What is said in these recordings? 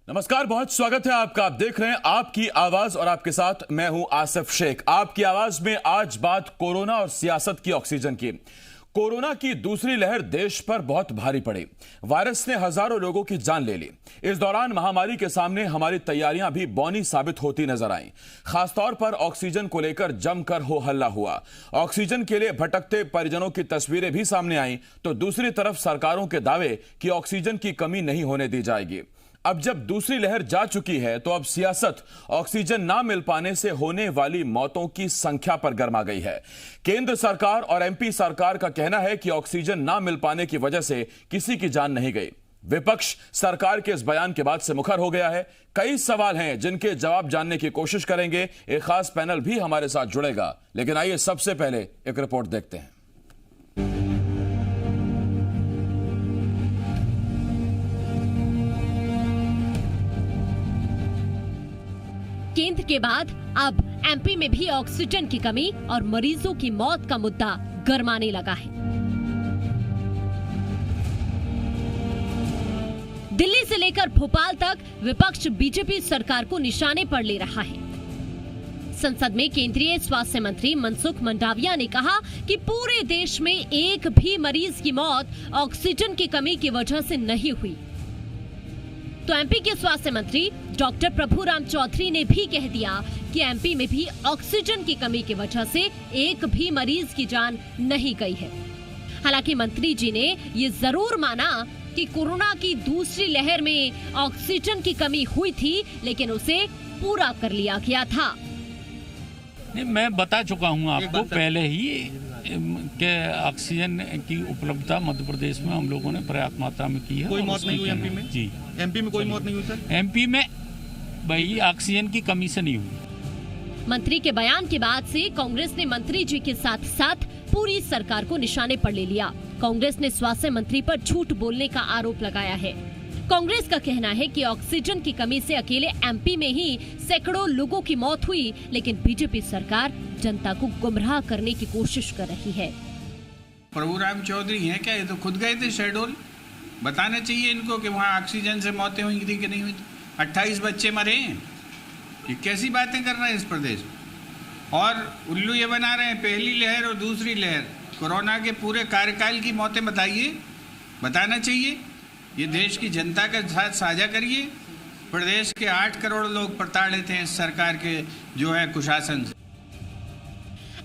नमस्कार, बहुत स्वागत है आपका। आप देख रहे हैं आपकी आवाज और आपके साथ मैं हूं आसिफ शेख। आपकी आवाज में आज बात कोरोना और सियासत की, ऑक्सीजन की। कोरोना की दूसरी लहर देश पर बहुत भारी पड़ी। वायरस ने हजारों लोगों की जान ले ली। इस दौरान महामारी के सामने हमारी तैयारियां भी बौनी साबित होती नजर आईं। खासतौर पर ऑक्सीजन को लेकर जमकर हो हल्ला हुआ। ऑक्सीजन के लिए भटकते परिजनों की तस्वीरें भी सामने आईं, तो दूसरी तरफ सरकारों के दावे कि ऑक्सीजन की कमी नहीं होने दी जाएगी। अब जब दूसरी लहर जा चुकी है तो अब सियासत ऑक्सीजन ना मिल पाने से होने वाली मौतों की संख्या पर गर्मा गई है। केंद्र सरकार और एमपी सरकार का कहना है कि ऑक्सीजन ना मिल पाने की वजह से किसी की जान नहीं गई। विपक्ष सरकार के इस बयान के बाद से मुखर हो गया है। कई सवाल हैं जिनके जवाब जानने की कोशिश करेंगे। एक खास पैनल भी हमारे साथ जुड़ेगा, लेकिन आइए सबसे पहले एक रिपोर्ट देखते हैं। केंद्र के बाद अब एमपी में भी ऑक्सीजन की कमी और मरीजों की मौत का मुद्दा गरमाने लगा है। दिल्ली से लेकर भोपाल तक विपक्ष बीजेपी सरकार को निशाने पर ले रहा है। संसद में केंद्रीय स्वास्थ्य मंत्री मनसुख मंडाविया ने कहा कि पूरे देश में एक भी मरीज की मौत ऑक्सीजन की कमी की वजह से नहीं हुई। तो एमपी के स्वास्थ्य मंत्री डॉक्टर प्रभुराम चौधरी ने भी कह दिया कि एमपी में भी ऑक्सीजन की कमी की वजह से एक भी मरीज की जान नहीं गई है। हालांकि मंत्री जी ने ये जरूर माना कि कोरोना की दूसरी लहर में ऑक्सीजन की कमी हुई थी, लेकिन उसे पूरा कर लिया गया था। नहीं, मैं बता चुका हूं आपको पहले ही कि ऑक्सीजन की उपलब्धता मध्य प्रदेश में हम लोगों ने पर्याप्त मात्रा में की है। कोई मौत नहीं हुई एमपी में? जी, एमपी में कोई मौत नहीं हुई सर? एमपी में भाई ऑक्सीजन की कमी से नहीं हुई। मंत्री के बयान के बाद से कांग्रेस ने मंत्री जी के साथ साथ पूरी सरकार को निशाने पर ले लिया। कांग्रेस ने स्वास्थ्य मंत्री पर झूठ बोलने का आरोप लगाया है। कांग्रेस का कहना है कि ऑक्सीजन की कमी से अकेले एमपी में ही सैकड़ों लोगों की मौत हुई, लेकिन बीजेपी सरकार जनता को गुमराह करने की कोशिश कर रही है। प्रभुराम चौधरी हैं क्या? ये तो खुद गए थे शहडोल। बताना चाहिए इनको कि वहाँ ऑक्सीजन से मौतें हुई थी कि नहीं हुई। 28 बच्चे मरे हैं। ये कैसी बातें कर रहे हैं इस प्रदेश में? और उल्लू ये बना रहे हैं पहली लहर और दूसरी लहर। कोरोना के पूरे कार्यकाल की मौतें बताइए, बताना चाहिए। ये देश की जनता के साथ साझा करिए। प्रदेश के 8 करोड़ लोग प्रताड़ित हैं इस सरकार के जो है कुशासन से।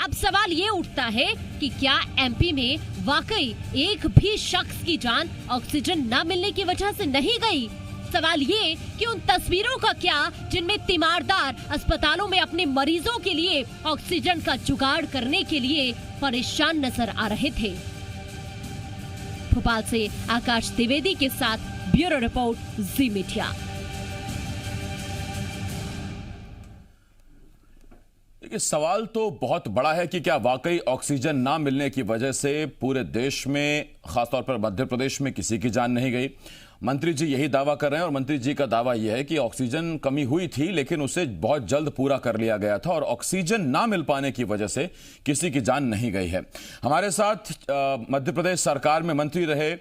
अब सवाल ये उठता है कि क्या एमपी में वाकई एक भी शख्स की जान ऑक्सीजन न मिलने की वजह से नहीं गई? सवाल ये कि उन तस्वीरों का क्या जिनमें तीमारदार अस्पतालों में अपने मरीजों के लिए ऑक्सीजन का जुगाड़ करने के लिए परेशान नजर आ रहे थे। भोपाल से आकाश द्विवेदी के साथ ब्यूरो रिपोर्ट, जी मीडिया। देखिए, सवाल तो बहुत बड़ा है कि क्या वाकई ऑक्सीजन ना मिलने की वजह से पूरे देश में, खासतौर पर मध्य प्रदेश में किसी की जान नहीं गई। मंत्री जी यही दावा कर रहे हैं और मंत्री जी का दावा यह है कि ऑक्सीजन कमी हुई थी, लेकिन उसे बहुत जल्द पूरा कर लिया गया था और ऑक्सीजन ना मिल पाने की वजह से किसी की जान नहीं गई है। हमारे साथ मध्य प्रदेश सरकार में मंत्री रहे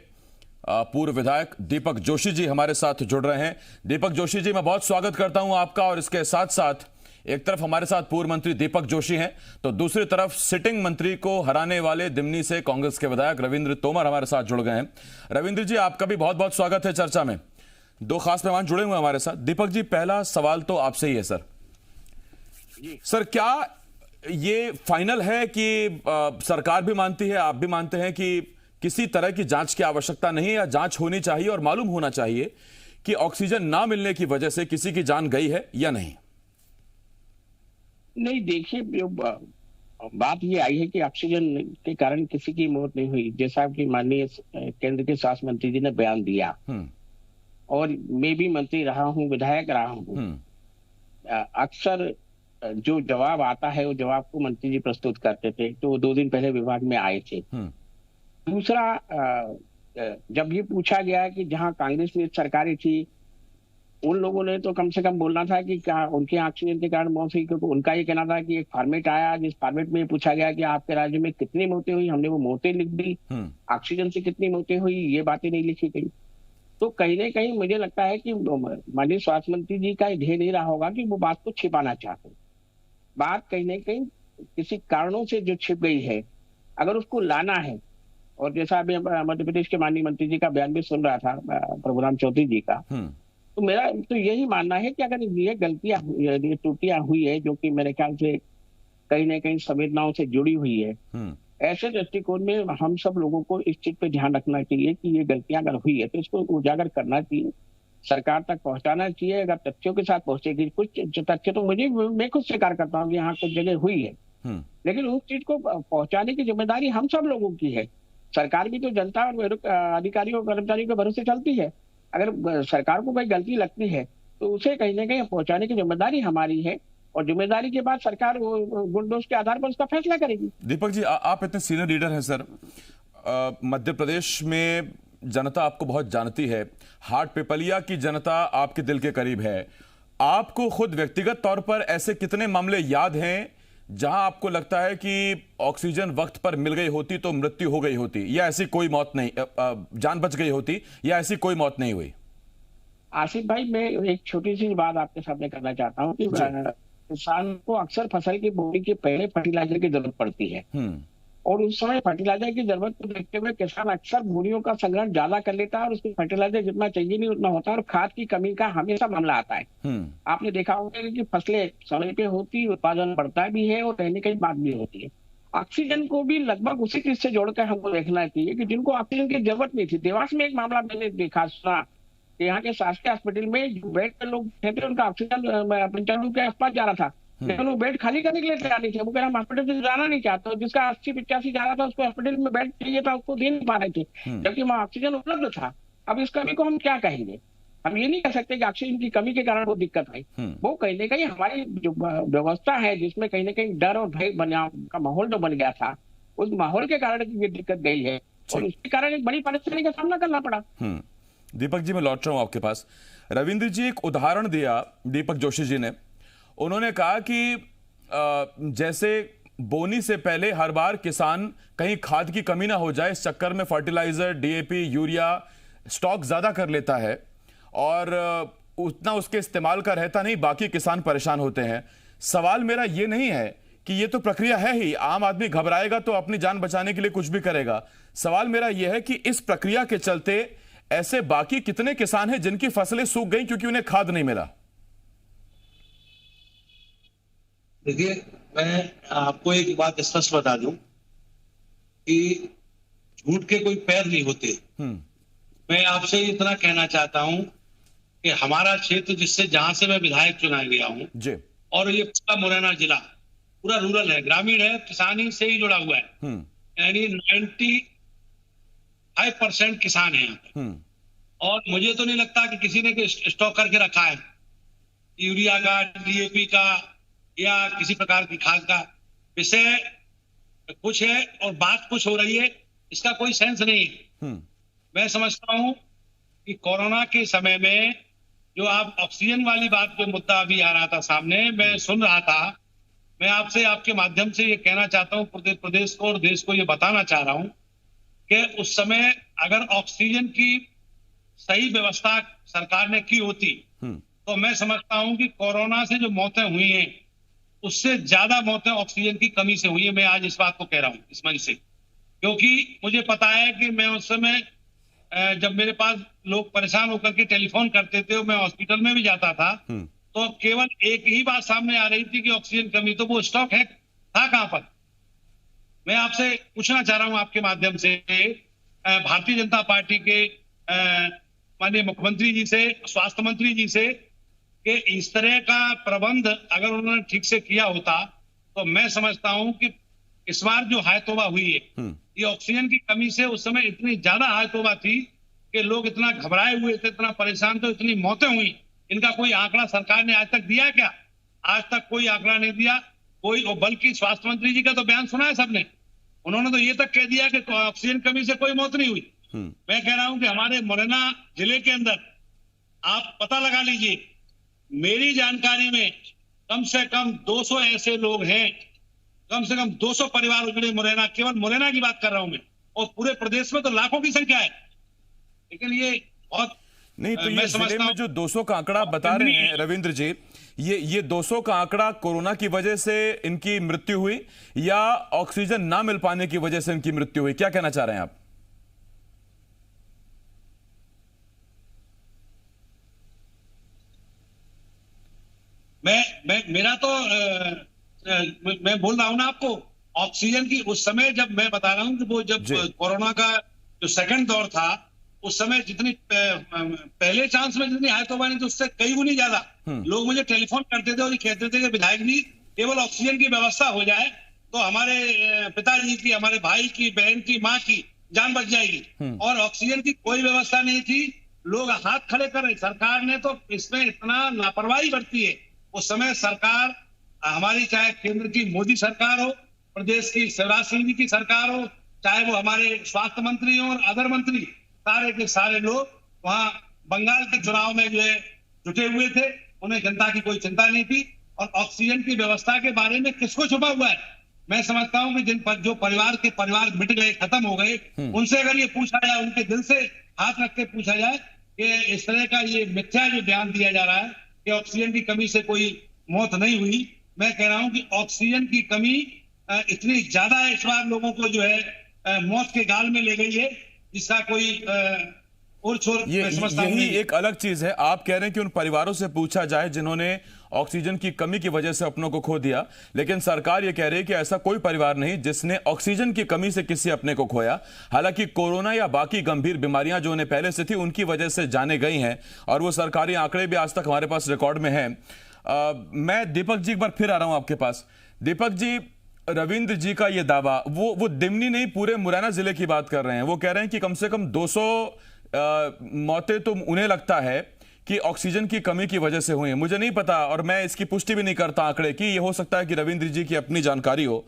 पूर्व विधायक दीपक जोशी जी हमारे साथ जुड़ रहे हैं। दीपक जोशी जी, मैं बहुत स्वागत करता हूं आपका। और इसके साथ साथ एक तरफ हमारे साथ पूर्व मंत्री दीपक जोशी हैं, तो दूसरी तरफ सिटिंग मंत्री को हराने वाले दिमनी से कांग्रेस के विधायक रविंद्र तोमर हमारे साथ जुड़ गए हैं। रविंद्र जी, आपका भी बहुत बहुत स्वागत है चर्चा में। दो खास मेहमान जुड़े हुए हमारे साथ। दीपक जी, पहला सवाल तो आपसे ही है सर। सर, क्या ये फाइनल है कि सरकार भी मानती है, आप भी मानते हैं कि किसी तरह की जांच की आवश्यकता नहीं है, या जांच होनी चाहिए और मालूम होना चाहिए कि ऑक्सीजन ना मिलने की वजह से किसी की जान गई है या नहीं? नहीं, देखिए, बात ये आई है कि ऑक्सीजन के कारण किसी की मौत नहीं हुई, जैसा कि माननीय केंद्र के स्वास्थ्य मंत्री जी ने बयान दिया। और मैं भी मंत्री रहा हूँ, विधायक रहा हूँ। अक्सर जो जवाब आता है वो जवाब को मंत्री जी प्रस्तुत करते थे, तो 2 दिन पहले विभाग में आए थे। दूसरा, जब ये पूछा गया कि जहाँ कांग्रेस में सरकारें थी उन लोगों ने तो कम से कम बोलना था कि क्या उनके ऑक्सीजन के कारण मौत हुई, क्योंकि उनका ये कहना था कि एक फॉर्मेट आया जिस फॉर्मेट में पूछा गया कि आपके राज्य में कितनी मौतें हुई, हमने वो मौतें लिख दी। ऑक्सीजन से कितनी मौतें हुई ये बातें नहीं लिखी गई। तो कहीं ना कहीं मुझे लगता है कि माननीय स्वास्थ्य मंत्री जी का ध्येय नहीं रहा होगा कि वो बात को छिपाना चाहते। बात कहीं ना कहीं किसी कारणों से जो छिप गई है, अगर उसको लाना है, और जैसा अभी मध्य प्रदेश के माननीय मंत्री जी का बयान भी सुन रहा था प्रभुराम चौधरी जी का, तो मेरा तो यही मानना है कि अगर ये गलतियां, ये त्रुटियां हुई है जो कि मेरे ख्याल से कहीं ना कहीं संवेदनाओं से जुड़ी हुई है, ऐसे दृष्टिकोण में हम सब लोगों को इस चीज पे ध्यान रखना चाहिए कि ये गलतियां अगर हुई है तो इसको उजागर करना चाहिए, सरकार तक पहुंचाना चाहिए। अगर तथ्यों के साथ पहुंचेगी, कुछ तथ्य तो मैं खुद स्वीकार करता हूँ कि यहाँ कुछ जगह हुई है, लेकिन उस चीज को पहुंचाने की जिम्मेदारी हम सब लोगों की है। सरकार भी तो जनता और अधिकारियों और कर्मचारियों के भरोसे चलती है। अगर सरकार को कोई गलती लगती है तो उसे कहीं ना कहीं पहुंचाने की जिम्मेदारी हमारी है, और जिम्मेदारी के बाद सरकार गुण दोष के आधार पर उसका फैसला करेगी। दीपक जी, आप इतने सीनियर लीडर हैं सर, मध्य प्रदेश में जनता आपको बहुत जानती है, हाट पिपलिया की जनता आपके दिल के करीब है। आपको खुद व्यक्तिगत तौर पर ऐसे कितने मामले याद हैं जहां आपको लगता है कि ऑक्सीजन वक्त पर मिल गई होती तो मृत्यु हो गई होती, या ऐसी कोई मौत नहीं, जान बच गई होती, या ऐसी कोई मौत नहीं हुई? आसिफ भाई, मैं एक छोटी सी बात आपके सामने करना चाहता हूँ कि किसान को अक्सर फसल की बोनी के पहले फर्टिलाइजर की जरूरत पड़ती है, और उस समय फर्टिलाइजर की जरूरत को देखते हुए किसान अक्सर बोनियों का संग्रहण ज्यादा कर लेता है और उसको फर्टिलाइजर जितना चाहिए नहीं उतना होता है, और खाद की कमी का हमेशा मामला आता है। आपने देखा होगा कि फसलें समय पे होती, उत्पादन बढ़ता भी है और कहीं ना कहीं बात भी होती है। ऑक्सीजन को भी लगभग उसी चीज से जोड़कर हमको देखना चाहिए कि जिनको ऑक्सीजन की जरूरत नहीं थी। देवास में एक मामला मैंने देखा, सुना कि यहाँ के शासकीय हॉस्पिटल में जो बेड पे लोग थे उनका ऑक्सीजन 95 के आसपास जा रहा था, लेकिन वो बेड खाली करने के लिए तैयार नहीं थे। वो कह रहा हम हॉस्पिटल से जाना नहीं चाहते, जिसका 80-85 जा रहा था उसको हॉस्पिटल में बेड चाहिए था, उसको दे नहीं पा रहे थे, जबकि वहाँ ऑक्सीजन उपलब्ध था। अब इस कमी को हम क्या कहेंगे? हम ये नहीं कह सकते कि ऑक्सीजन की कमी के कारण वो दिक्कत आई। वो कहीं ना कहीं हमारी जो व्यवस्था है जिसमें कहीं ना कहीं डर और भय बना का माहौल जो बन गया था, उस माहौल के कारण ये दिक्कत गई है और उसके कारण एक बड़ी परेशानी का सामना करना पड़ा। दीपक जी, मैं लौट रहा हूं आपके पास। रविंद्र जी एक उदाहरण दिया, दीपक जोशी जी ने, उन्होंने कहा कि जैसे बोनी से पहले हर बार किसान कहीं खाद की कमी ना हो जाए, इस चक्कर में फर्टिलाइजर, डीएपी, यूरिया स्टॉक ज्यादा कर लेता है और उतना उसके इस्तेमाल का रहता नहीं, बाकी किसान परेशान होते हैं। सवाल मेरा ये नहीं है कि ये तो प्रक्रिया है ही, आम आदमी घबराएगा तो अपनी जान बचाने के लिए कुछ भी करेगा। सवाल मेरा यह है कि इस प्रक्रिया के चलते ऐसे बाकी कितने किसान हैं जिनकी फसलें सूख गई क्योंकि उन्हें खाद नहीं मिला? देखिए, मैं आपको एक बात स्पष्ट बता दूं कि झूठ के कोई पैर नहीं होते। मैं आपसे इतना कहना चाहता हूं कि हमारा क्षेत्र, जिससे जहां से मैं विधायक चुना गया हूं जी, और ये पूरा मुरैना जिला पूरा रूरल है, ग्रामीण है, किसानी से ही जुड़ा हुआ है, यानी 95% किसान है यहाँ पे। और मुझे तो नहीं लगता कि किसी ने स्टॉक करके रखा है यूरिया का, डीएपी का या किसी प्रकार की खाद का। विषय कुछ है और बात कुछ हो रही है, इसका कोई सेंस नहीं है। मैं समझता हूं कि कोरोना के समय में जो आप ऑक्सीजन वाली बात पे मुद्दा अभी आ रहा था सामने, मैं सुन रहा था, मैं आपसे आपके माध्यम से ये कहना चाहता हूं, प्रदेश को और देश को ये बताना चाह रहा हूं कि उस समय अगर ऑक्सीजन की सही व्यवस्था सरकार ने की होती तो मैं समझता हूं कि कोरोना से जो मौतें हुई हैं उससे ज्यादा मौतें ऑक्सीजन की कमी से हुई है। मैं आज इस बात को कह रहा हूं इस मंच से, क्योंकि मुझे पता है कि मैं उस समय जब मेरे पास लोग परेशान होकर के टेलीफोन करते थे, मैं हॉस्पिटल में भी जाता था, तो केवल एक ही बात सामने आ रही थी कि ऑक्सीजन कमी, तो वो स्टॉक है था कहां पर? मैं आपसे पूछना चाह रहा हूं आपके माध्यम से भारतीय जनता पार्टी के माननीय मुख्यमंत्री जी से, स्वास्थ्य मंत्री जी से, कि इस तरह का प्रबंध अगर उन्होंने ठीक से किया होता तो मैं समझता हूं कि इस बार जो हायतोबा हुई है, ये ऑक्सीजन की कमी से उस समय इतनी ज्यादा हायतोबा थी कि लोग इतना घबराए हुए थे, इतना परेशान थे, इतनी मौतें हुई। इनका कोई आंकड़ा सरकार ने आज तक दिया क्या? आज तक कोई आंकड़ा नहीं दिया कोई। बल्कि स्वास्थ्य मंत्री जी का तो बयान सुना है सबने, उन्होंने तो ये तक कह दिया कि ऑक्सीजन कमी से कोई मौत नहीं हुई। मैं कह रहा हूं कि हमारे मुरैना जिले के अंदर आप पता लगा लीजिए, मेरी जानकारी में कम से कम 200 ऐसे लोग हैं, कम से कम 200 परिवार उजड़े मुरैना, केवल मुरैना की बात कर रहा हूं मैं, और पूरे प्रदेश में तो लाखों की संख्या है। लेकिन ये बहुत नहीं तो मैं ये जिले समझता में हूं जो 200 का आंकड़ा बता रहे हैं रविंद्र जी, ये 200 का आंकड़ा कोरोना की वजह से इनकी मृत्यु हुई या ऑक्सीजन ना मिल पाने की वजह से इनकी मृत्यु हुई, क्या कहना चाह रहे हैं आप? मेरा तो मैं बोल रहा हूं ना आपको, ऑक्सीजन की उस समय, जब मैं बता रहा हूं कि वो जब कोरोना का जो सेकंड दौर था, उस समय जितनी पहले चांस में जितनी हाइटोबानी थी उससे कई गुनी ज्यादा लोग मुझे टेलीफोन करते थे और कहते थे कि विधायक जी केवल ऑक्सीजन की व्यवस्था हो जाए तो हमारे पिताजी की, हमारे भाई की, बहन की, माँ की जान बच जाएगी। और ऑक्सीजन की कोई व्यवस्था नहीं थी, लोग हाथ खड़े कर रहे। सरकार ने तो इसमें इतना लापरवाही बरती है। उस समय सरकार हमारी, चाहे केंद्र की मोदी सरकार हो, प्रदेश की शिवराज सिंह जी की सरकार हो, चाहे वो हमारे स्वास्थ्य मंत्री हो और अदर मंत्री, सारे के सारे लोग वहां बंगाल के चुनाव में जो है जुटे हुए थे। उन्हें जनता की कोई चिंता नहीं थी। और ऑक्सीजन की व्यवस्था के बारे में किसको छुपा हुआ है? मैं समझता हूं कि जिन पर जो परिवार मिट गए, खत्म हो गए, उनसे अगर ये पूछा जाए, उनके दिल से हाथ रख के पूछा जाए कि इस तरह का ये मिथ्या जो बयान दिया जा रहा है कि ऑक्सीजन की कमी से कोई मौत नहीं हुई, मैं कह रहा हूं कि ऑक्सीजन की कमी इतनी ज्यादा इस बार लोगों को जो है मौत के गाल में ले गई है, जिसका कोई और छोर यही एक अलग चीज है। आप कह रहे हैं कि उन परिवारों से पूछा जाए जिन्होंने ऑक्सीजन की कमी की वजह से अपनों को खो दिया, लेकिन सरकार यह कह रही है कि ऐसा कोई परिवार नहीं जिसने ऑक्सीजन की कमी से किसी अपने को खोया। हालांकि कोरोना या बाकी गंभीर बीमारियां जो उन्हें पहले से थी उनकी वजह से जाने गई हैं और वो सरकारी आंकड़े भी आज तक हमारे पास रिकॉर्ड में हैं। मैं दीपक जी एक बार फिर आ रहा हूं आपके पास। दीपक जी, रविंद्र जी का यह दावा, वो दिमनी नहीं पूरे मुरैना जिले की बात कर रहे हैं। वो कह रहे हैं कि कम से कम 200 मौतें तो उन्हें लगता है कि ऑक्सीजन की कमी की वजह से हुई है। मुझे नहीं पता और मैं इसकी पुष्टि भी नहीं करता आंकड़े की, ये हो सकता है कि रविंद्र जी की अपनी जानकारी हो,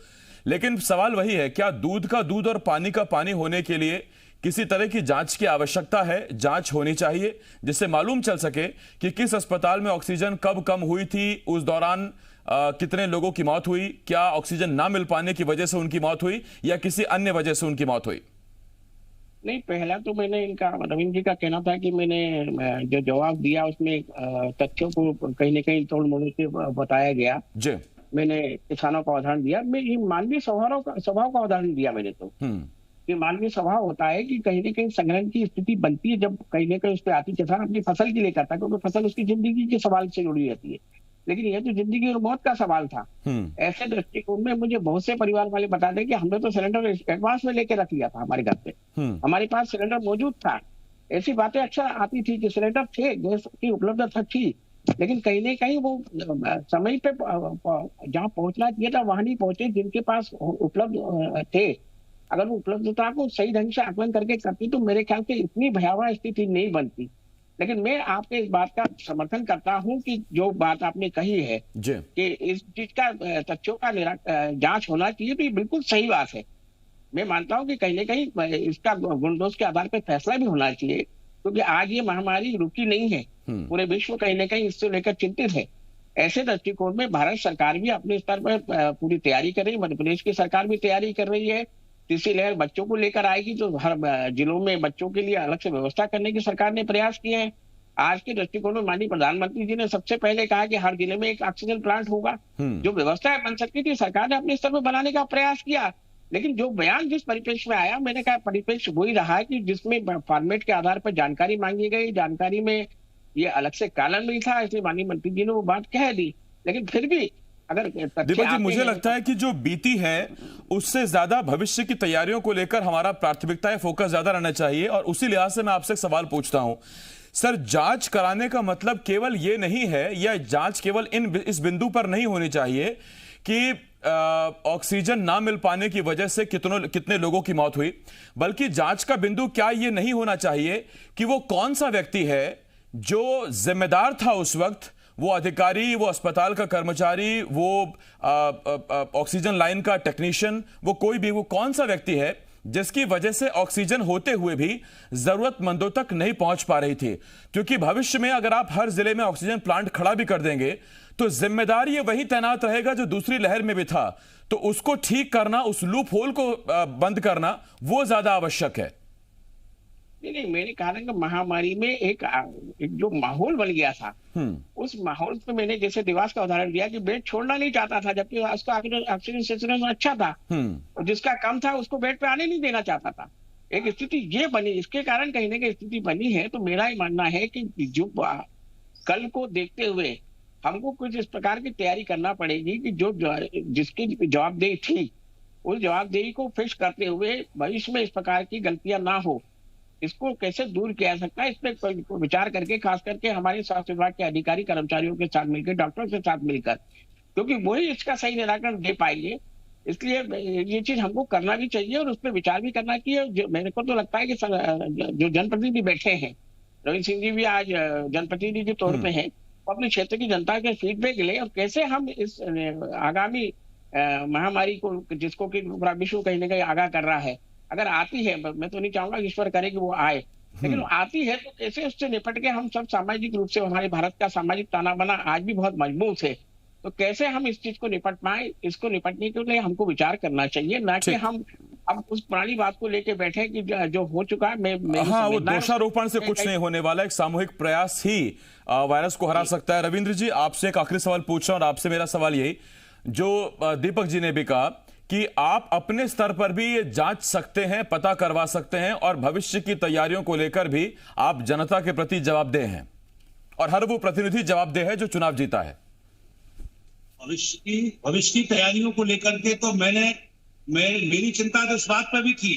लेकिन सवाल वही है, क्या दूध का दूध और पानी का पानी होने के लिए किसी तरह की जांच की आवश्यकता है? जांच होनी चाहिए जिससे मालूम चल सके कि किस अस्पताल में ऑक्सीजन कब कम हुई थी, उस दौरान कितने लोगों की मौत हुई, क्या ऑक्सीजन ना मिल पाने की वजह से उनकी मौत हुई या किसी अन्य वजह से उनकी मौत हुई? नहीं, पहला तो मैंने इनका, रविंद्र जी का कहना था कि मैंने जो जवाब दिया उसमें तथ्यों को कहीं न कहीं तोड़ मोड़ से बताया गया जी। मैंने किसानों का उदाहरण दिया, मैं ये मानवीय स्वभाव का उदाहरण दिया मैंने तो। ये मानवीय स्वभाव होता है कि कहीं न कहीं संग्रहण की स्थिति बनती है जब कहीं न कहीं उस पर आती। किसान अपनी फसल के लिए करता है क्योंकि फसल उसकी जिंदगी के सवाल से जुड़ी रहती है, लेकिन यह तो जिंदगी और मौत का सवाल था। ऐसे दृष्टिकोण में मुझे बहुत से परिवार वाले बताते हैं कि हमने तो सिलेंडर एडवांस में लेके रख लिया था हमारे घर पे, हमारे पास सिलेंडर मौजूद था। ऐसी बातें अक्सर आती थी कि सिलेंडर थे, गैस की उपलब्धता थी, लेकिन कहीं न कहीं वो समय पे जहाँ पहुंचना चाहिए था वहां नहीं पहुंचे जिनके पास उपलब्ध थे। अगर वो उपलब्धता को सही ढंग से आकलन करके करती तो मेरे ख्याल से इतनी भयावह स्थिति नहीं बनती। लेकिन मैं आपके इस बात का समर्थन करता हूं कि जो बात आपने कही है कि इस चीज का तथ्यों का जांच होना चाहिए, तो ये बिल्कुल सही बात है। मैं मानता हूं कि कहीं न कहीं इसका गुण दोष के आधार पर फैसला भी होना चाहिए, क्योंकि आज ये महामारी रुकी नहीं है, पूरे विश्व कहीं न कहीं इससे लेकर चिंतित है। ऐसे दृष्टिकोण में भारत सरकार भी अपने स्तर पर पूरी तैयारी कर रही है, मध्य प्रदेश की सरकार भी तैयारी कर रही है। तीसरी लहर बच्चों को लेकर आएगी तो हर जिलों में बच्चों के लिए अलग से व्यवस्था करने की सरकार ने प्रयास किए हैं। आज के दृष्टिकोण में माननीय प्रधानमंत्री जी ने सबसे पहले कहा कि हर जिले में एक ऑक्सीजन प्लांट होगा। जो व्यवस्था बन सकती थी सरकार ने अपने स्तर पर बनाने का प्रयास किया, लेकिन जो बयान जिस परिप्रेक्ष्य में आया, मैंने कहा परिप्रेक्ष्य वही रहा है कि जिसमें फॉर्मेट के आधार पर जानकारी मांगी गई, जानकारी में ये अलग से कालन नहीं था, इसलिए माननीय मंत्री जी ने वो बात कह दी। लेकिन फिर भी अगर दीपक जी, मुझे लगता है कि जो बीती है उससे ज्यादा भविष्य की तैयारियों को लेकर हमारा प्राथमिकता है, फोकस ज्यादा रहना चाहिए। और उसी लिहाज से मैं आपसे सवाल पूछता हूं सर, जांच कराने का मतलब केवल ये नहीं है, या जांच केवल इस बिंदु पर नहीं होनी चाहिए कि ऑक्सीजन ना मिल पाने की वजह से कितने लोगों की मौत हुई, बल्कि जांच का बिंदु क्या ये नहीं होना चाहिए कि वो कौन सा व्यक्ति है जो जिम्मेदार था उस वक्त, वो अधिकारी, वो अस्पताल का कर्मचारी, वो ऑक्सीजन लाइन का टेक्नीशियन, वो कोई भी, वो कौन सा व्यक्ति है जिसकी वजह से ऑक्सीजन होते हुए भी जरूरतमंदों तक नहीं पहुंच पा रही थी। क्योंकि भविष्य में अगर आप हर जिले में ऑक्सीजन प्लांट खड़ा भी कर देंगे तो जिम्मेदार ये वही तैनात रहेगा जो दूसरी लहर में भी था। तो उसको ठीक करना, उस लूप होल को बंद करना, वो ज्यादा आवश्यक है। नहीं, मेरे कारण महामारी में एक जो माहौल बन गया था, उस माहौल पे मैंने जैसे देवास का उदाहरण दिया कि बेड छोड़ना नहीं चाहता था, जबकि उसका ऑक्सीजन सेचुरेशन अच्छा था, और जिसका कम था उसको बेड पे आने नहीं देना चाहता था। एक स्थिति ये बनी, इसके कारण कहीं ना कहीं स्थिति बनी है। तो मेरा ही मानना है कि जो कल को देखते हुए हमको कुछ इस प्रकार की तैयारी करना पड़ेगी कि जो जिसकी जवाबदेही थी, उस जवाबदेही को फिक्स करते हुए भविष्य में इस प्रकार की गलतियां ना हो, इसको कैसे दूर किया जा सकता है, इस पर विचार करके खास करके हमारे स्वास्थ्य विभाग के अधिकारी कर्मचारियों के साथ मिलकर, डॉक्टरों के साथ मिलकर, क्योंकि वही इसका सही निराकरण दे पाएंगे। इसलिए ये चीज हमको करना भी चाहिए और उस पर विचार भी करना चाहिए। मेरे को तो लगता है कि जो जनप्रतिनिधि बैठे हैं, रविंद्र सिंह जी भी आज जनप्रतिनिधि के तौर पे हैं, वो अपने क्षेत्र की जनता के फीडबैक ले और कैसे हम इस आगामी महामारी को, जिसको कि पूरा विश्व कहीं ना कहीं आगाह कर रहा है, अगर आती है, मैं तो नहीं चाहूंगा ईश्वर करे कि वो आए, लेकिन आती है तो कैसे उससे निपट के हम सब सामाजिक रूप से, हमारे भारत का सामाजिक ताना बना आज भी बहुत मजबूत है, तो कैसे हम इस चीज को निपट पाए, इसको निपटने के लिए हमको विचार करना चाहिए, ना कि हम अब उस पुरानी बात को लेके बैठे कि जो हो चुका है। हाँ, वो दोषारोपण से कुछ नहीं होने वाला, एक सामूहिक प्रयास ही वायरस को हरा सकता है। रविंद्र जी, आपसे एक आखिरी सवाल पूछ रहा हूं, और आपसे मेरा सवाल यही, जो दीपक जी ने भी कहा कि आप अपने स्तर पर भी ये जांच सकते हैं, पता करवा सकते हैं, और भविष्य की तैयारियों को लेकर भी आप जनता के प्रति जवाबदेह हैं, और हर वो प्रतिनिधि जवाबदेह है जो चुनाव जीता है। भविष्य की तैयारियों को लेकर के तो मेरी चिंता तो इस बात पर भी थी।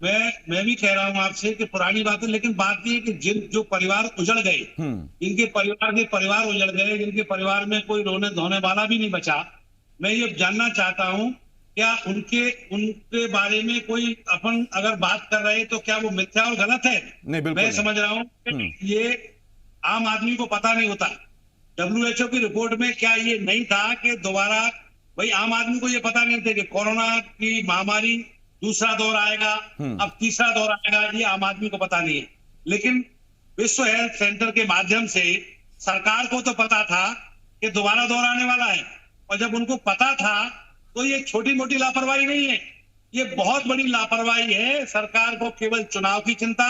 मैं भी कह रहा हूं आपसे कि पुरानी बातें, लेकिन बात यह है कि जो परिवार उजड़ गए, जिनके परिवार उजड़ गए, जिनके परिवार में कोई रोने धोने वाला भी नहीं बचा, मैं ये जानना चाहता हूं क्या उनके बारे में कोई अपन अगर बात कर रहे हैं तो क्या वो मिथ्या और गलत है? नहीं, बिल्कुल मैं समझ रहा हूं ये आम आदमी को पता नहीं होता। WHO की रिपोर्ट में क्या ये नहीं था कि दोबारा, भाई आम आदमी को ये पता नहीं था कि कोरोना की महामारी दूसरा दौर आएगा, अब तीसरा दौर आएगा, ये आम आदमी को पता नहीं है। लेकिन विश्व हेल्थ सेंटर के माध्यम से सरकार को तो पता था कि दोबारा दौर आने वाला है, और जब उनको पता था तो ये छोटी मोटी लापरवाही नहीं है, ये बहुत बड़ी लापरवाही है। सरकार को केवल चुनाव की चिंता,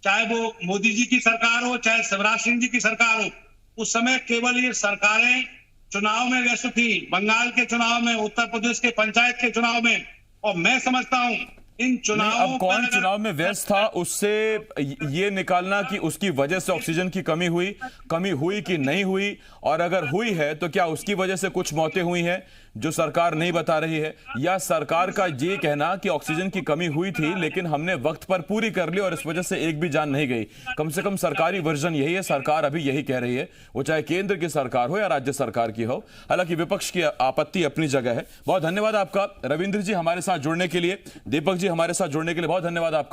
चाहे वो मोदी जी की सरकार हो, चाहे शिवराज सिंह जी की सरकार हो, उस समय केवल ये सरकारें चुनाव में व्यस्त थी, बंगाल के चुनाव में, उत्तर प्रदेश के पंचायत के चुनाव में। और मैं समझता हूं इन चुनावों, अब कौन चुनाव में व्यस्त था, उससे ये निकालना कि उसकी वजह से ऑक्सीजन की कमी हुई कि नहीं हुई, और अगर हुई है तो क्या उसकी वजह से कुछ मौतें हुई हैं जो सरकार नहीं बता रही है, या सरकार का ये कहना कि ऑक्सीजन की कमी हुई थी लेकिन हमने वक्त पर पूरी कर ली और इस वजह से एक भी जान नहीं गई। कम से कम सरकारी वर्जन यही है, सरकार अभी यही कह रही है, वो चाहे केंद्र की सरकार हो या राज्य सरकार की हो। हालांकि विपक्ष की आपत्ति अपनी जगह है। बहुत धन्यवाद आपका रविंद्र जी हमारे साथ जुड़ने के लिए, दीपक जी हमारे साथ जुड़ने के लिए बहुत धन्यवाद आपका।